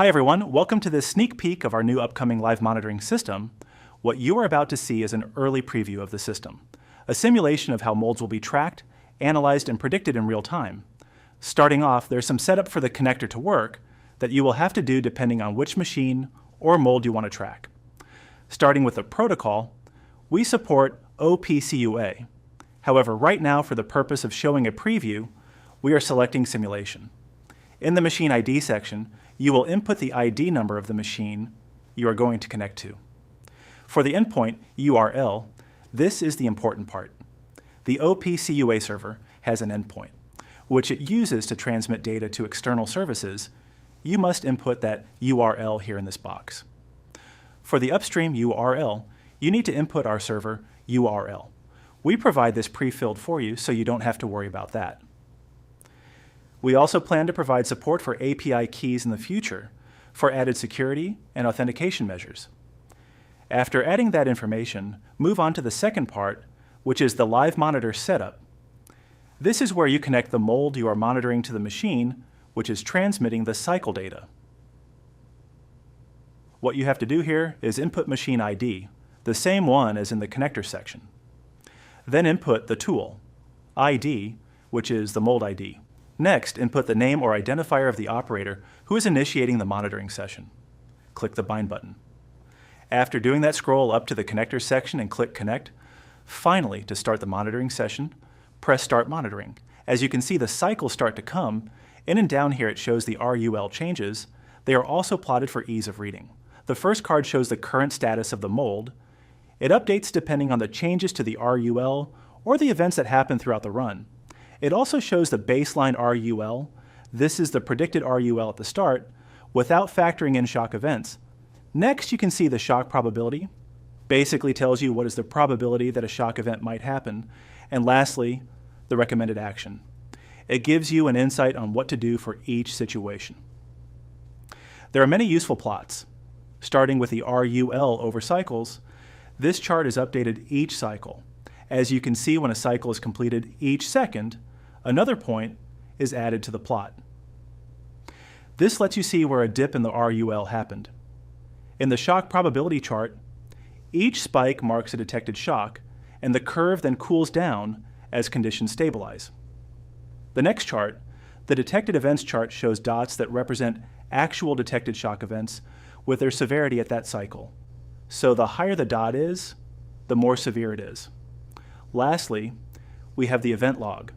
Hi everyone, welcome to this sneak peek of our new upcoming live monitoring system. What you are about to see is an early preview of the system, a simulation of how molds will be tracked, analyzed, and predicted in real time. Starting off, there's some setup for the connector to work that you will have to do depending on which machine or mold you want to track. Starting with the protocol, we support OPCUA. However, right now, for the purpose of showing a preview, we are selecting simulation. In the machine ID section, you will input the ID number of the machine you are going to connect to. For the endpoint URL, this is the important part. The OPCUA server has an endpoint, which it uses to transmit data to external services. You must input that URL here in this box. For the upstream URL, you need to input our server URL. We provide this pre-filled for you, so you don't have to worry about that. We also plan to provide support for API keys in the future for added security and authentication measures. After adding that information, move on to the second part, which is the live monitor setup. This is where you connect the mold you are monitoring to the machine, which is transmitting the cycle data. What you have to do here is input machine ID, the same one as in the connector section. Then input the tool, ID, which is the mold ID. Next, input the name or identifier of the operator who is initiating the monitoring session. Click the Bind button. After doing that, scroll up to the connector section and click Connect. Finally, to start the monitoring session, press Start Monitoring. As you can see, the cycles start to come. In and down here it shows the RUL changes. They are also plotted for ease of reading. The first card shows the current status of the mold. It updates depending on the changes to the RUL or the events that happen throughout the run. It also shows the baseline RUL. This is the predicted RUL at the start, without factoring in shock events. Next, you can see the shock probability. Basically tells you what is the probability that a shock event might happen. And lastly, the recommended action. It gives you an insight on what to do for each situation. There are many useful plots. Starting with the RUL over cycles, this chart is updated each cycle. As you can see, when a cycle is completed each second, another point is added to the plot. This lets you see where a dip in the RUL happened. In the shock probability chart, each spike marks a detected shock, and the curve then cools down as conditions stabilize. The next chart, the detected events chart, shows dots that represent actual detected shock events with their severity at that cycle. So the higher the dot is, the more severe it is. Lastly, we have the event log.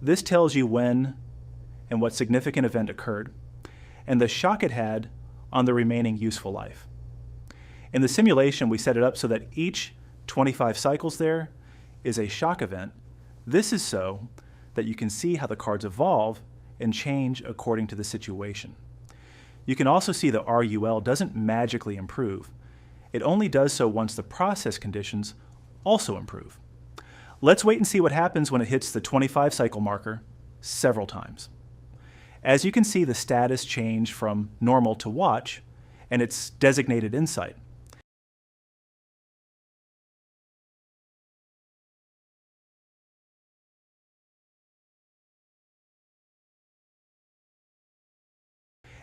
This tells you when and what significant event occurred, and the shock it had on the remaining useful life. In the simulation, we set it up so that each 25 cycles there is a shock event. This is so that you can see how the cards evolve and change according to the situation. You can also see the RUL doesn't magically improve. It only does so once the process conditions also improve. Let's wait and see what happens when it hits the 25 cycle marker several times. As you can see, the status changed from normal to watch, and its designated insight.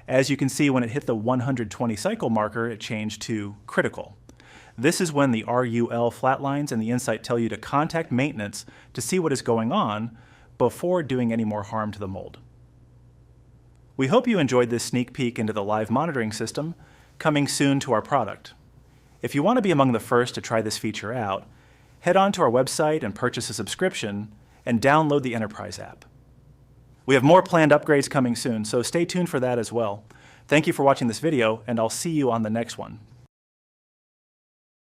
As you can see, when it hit the 120 cycle marker, it changed to critical. This is when the RUL flatlines and the insight tell you to contact maintenance to see what is going on before doing any more harm to the mold. We hope you enjoyed this sneak peek into the live monitoring system, coming soon to our product. If you want to be among the first to try this feature out, head on to our website and purchase a subscription and download the Enterprise app. We have more planned upgrades coming soon, so stay tuned for that as well. Thank you for watching this video, and I'll see you on the next one.